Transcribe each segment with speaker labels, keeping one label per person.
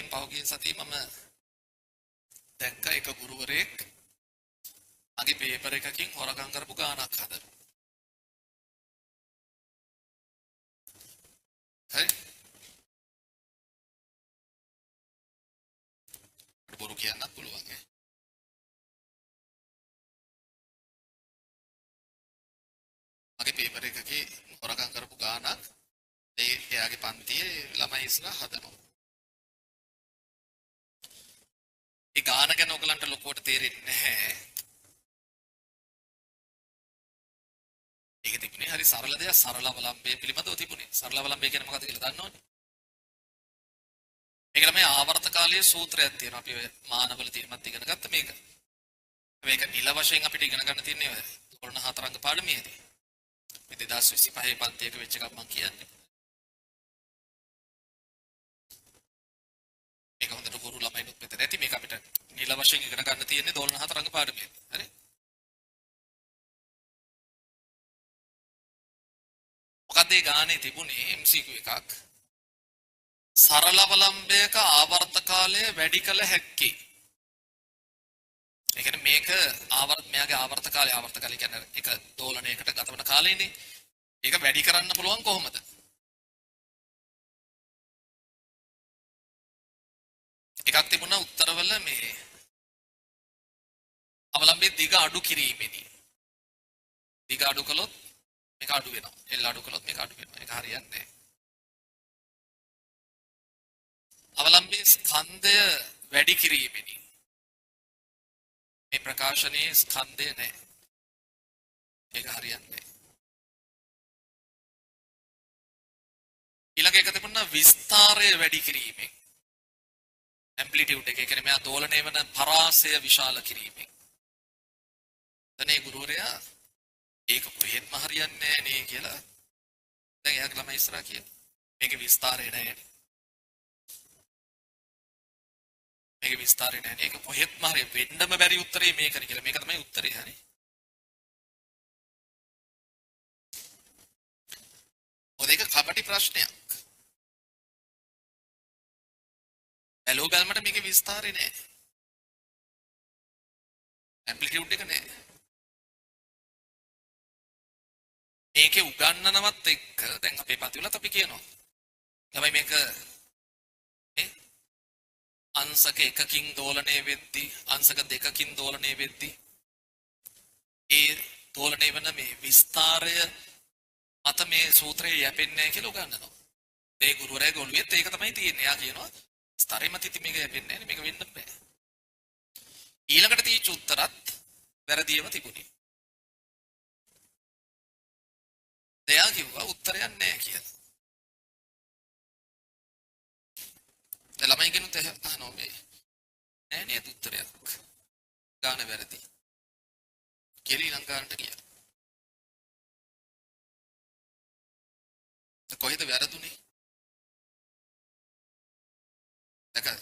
Speaker 1: වගේම පහුගිය සතියේ මම දැක්ක එක ගුරුවරයෙක් මගේ පේපර් එකකින් හොරකම් කරපු ගානක් හදලා. හරි? බොරු කියන්නත් පුළුවන් ඈ. මගේ පේපර් එකකේ හොරකම් කරපු ගානක් එයාගේ පන්තියේ ළමයි ඉස්සරහ හදනවා. ඒ ගාන ගැන ඔයගලන්ට ලොකුවට තේරෙන්නේ නැහැ. ඒක තිබුණේ හරි සරල දෙයක් සරල අවලම්බය පිළිබඳව තිබුණේ. සරල අවලම්බය කියන්නේ මොකක්ද කියලා දන්නවනේ. මේක තමයි ආවර්ත කාලයේ සූත්‍රයක් තියෙනවා. අපි ඔය මානවල තියෙනමත් ඉගෙන ගත්ත මේක. මේක නිල වශයෙන් අපිට ඉගෙන ගන්න තියෙන්නේ ඔය 4 අංග පාඩමියේදී. මේ 2025 පන්තියක වෙච්ච එකක් මම කියන්නේ. මේක හොඳට ගුරු ළමයිනුත් මෙතන ඇති. මේක අපිට නිල වශයෙන් ඉගෙන ගන්න තියෙන්නේ 4 අංග පාඩමියේදී. හරි? මොකද ඒ ගානේ තිබුණේ MCQ එකක්. සරල අවලම්බයක ආවර්ත කාලය වැඩි කළ හැක්කේ. ඒ කියන්නේ මේක මෙයාගේ ආවර්ත කාලය කියන්නේ එක දෝලනයකට ගත වෙන කාලයනේ. ඒක වැඩි කරන්න පුළුවන් කොහොමද? එකක් තිබුණා උත්තරවල මේ අවලම්බයේ දිග අඩු කිරීමේදී. දිග අඩු කළොත් මේක අඩු වෙනවා. එල් අඩු කළොත් මේක අඩු වෙනවා. ඒක හරියන්නේ නැහැ. අවලම්බයේ ස්කන්ධය වැඩි කිරීමේදී මේ ප්‍රකාශනයේ ස්කන්ධය නැහැ. ඒක හරියන්නේ නැහැ. ඊළඟ එක තිබුණා විස්තරය වැඩි කිරීමෙන්. ඇම්ප්ලිටියුඩ් එක කියන්නේ මෙයා දෝලණය වෙන පරාසය විශාල කිරීමෙන්. දැන් ඒ ගුරුවරයා ඒක කොහෙත්ම හරියන්නේ නැහැ නේ කියලා දැන් එයාගේ ළමයි ඉස්සරහා කියනවා. මේකේ විස්තරය නැහැ. මේක විස්තරය නැහැ. ඒක කොහෙත්ම හරිය වෙන්නම බැරි උත්තරේ මේකනේ කියලා. මේක තමයි උත්තරේ හරි. මොකද ඒක කපටි ප්‍රශ්නයක්. ඇලෝ බැලමට මේකේ විස්තරය නැහැ. ඇම්ප්ලිටියුඩ් එක නැහැ. මේකේ උගන්නනවත් එක්ක දැන් අපේ පන්තිවලත් අපි කියනවා. තමයි මේක අංශක 1කින් දෝලණය වෙද්දී අංශක 2කින් දෝලණය වෙද්දී ඒ දෝලණය වෙන මේ විස්තරය අත මේ සූත්‍රය යැපෙන්නේ නැහැ කියලා උගන්වනවා. ඒ ගුරුවරයා ගොළුෙත් ඒක තමයි තියෙන්නේ. එයා කියනවා ස්තරේ මත ඉති මේක යැපෙන්නේ නැහැ. මේක වෙන්න බෑ. ඊළඟට තීච්ච උත්තරත් වැරදියම තිබුණේ. එයා කිව්වා උත්තරයක් නැහැ කියලා. ළමයි කෙනුත් අහනවා මේ නෑ නේද උත්තරයක්. ගාන වැරදි. කියලා ලංකාවට ගියා. කොහෙද වැරදුනේ? දැන්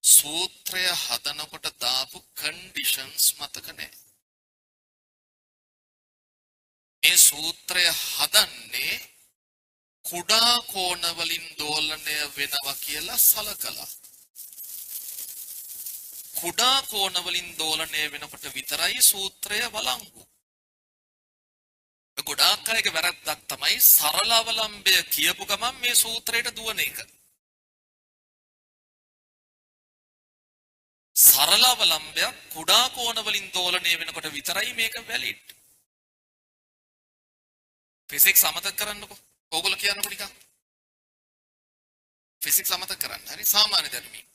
Speaker 1: සූත්‍රය හදනකොට දාපු කන්ඩිෂන්ස් මතක නැහැ. මේ සූත්‍රය හදන්නේ කුඩා කෝණ වලින් දෝලණය වෙනවා කියලා සලකලා. කුඩා කෝණ වලින් දෝලණය වෙනකොට විතරයි සූත්‍රය වළංගු. ගොඩාක් අයගේ වැරද්දක් තමයි සරල අවලම්බය කියපු ගමන් මේ සූත්‍රයට දුවන එක. සරල අවලම්බය කුඩා කෝණ වලින් දෝලණය වෙනකොට විතරයි මේක වැලිඩ්. ෆිසික්ස් අමතක කරන්නකෝ. ඕගොල්ලෝ කියන්නකො නිකන්. ෆිසික්ස් අමතක කරන්න. හරි සාමාන්‍ය දැනුමින්.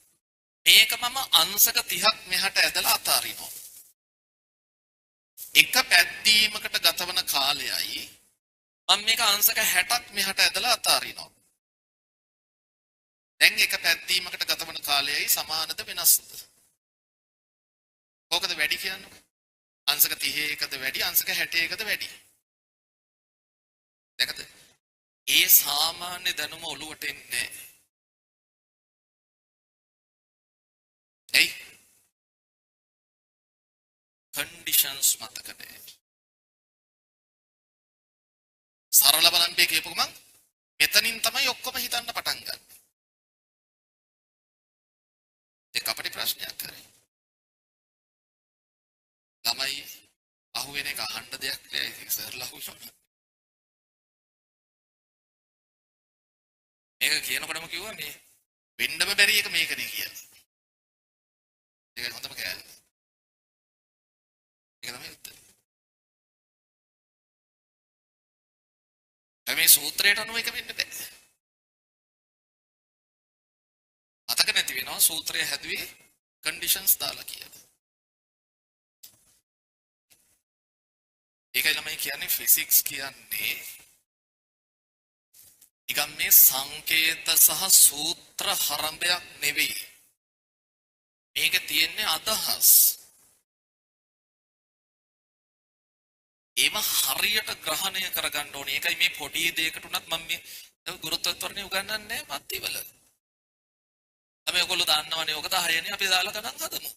Speaker 1: මේක මම අංශක 30ක් මෙහාට ඇදලා අතාරිනවා. එක පැද්දීමකට ගතවන කාලයයි මම මේක අංශක 60ක් මෙහාට ඇදලා අතාරිනවා. දැන් එක පැද්දීමකට ගතවන කාලයයි සමානද වෙනස්ද? කොහොමද වැඩි කියන්නේ? අංශක 31ද වැඩි අංශක 61ද වැඩි? දැකද? ඒ සාමාන්‍ය දැනුම ඔලුවට එන්නේ නැහැ. ඒ කන්ඩිෂන්ස් මතක නැහැ. සරල බලන්න කියපුවම මෙතනින් තමයි ඔක්කොම හිතන්න පටන් ගන්න. අහුවෙන එක අහන්න දෙයක් නෑ. ඉතින් සර්ලා අහුවෙනවා. මේක කියනකොටම කිව්වා මේ වෙන්නම බැරි එක මේකනේ කියලා. ඒක හොඳම කෑල්ල. ඒක තමයි උත්තරේ. මේ සූත්‍රයට අනුව එක වෙන්න බෑ. අතක නැති වෙනවා සූත්‍රය හැදුවේ කන්ඩිෂන්ස් දාලා කියලා. ඒකයි ළමයි කියන්නේ ෆිසික්ස් කියන්නේ නිකම් මේ සංකේත සහ සූත්‍ර හරඹයක් නෙවෙයි. මේක තියෙන්නේ අදහස්. ඒව හරියට ග්‍රහණය කරගන්න ඕනේ. ඒකයි මේ පොඩි දෙයකට උනත් මම මේ ගුරුත්වාකර්ෂණය උගන්වන්නේ පන්තිවල. අපි ඔයගොල්ලෝ දන්නවනේ ඔක 10නේ අපි දාලා ගණන් හදමු.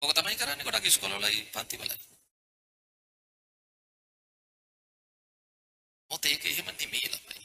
Speaker 1: ඔක තමයි කරන්නේ ගොඩක් ඉස්කෝලවල පන්තිවල. මොකද ඒක එහෙම නෙමෙයි ළමයි.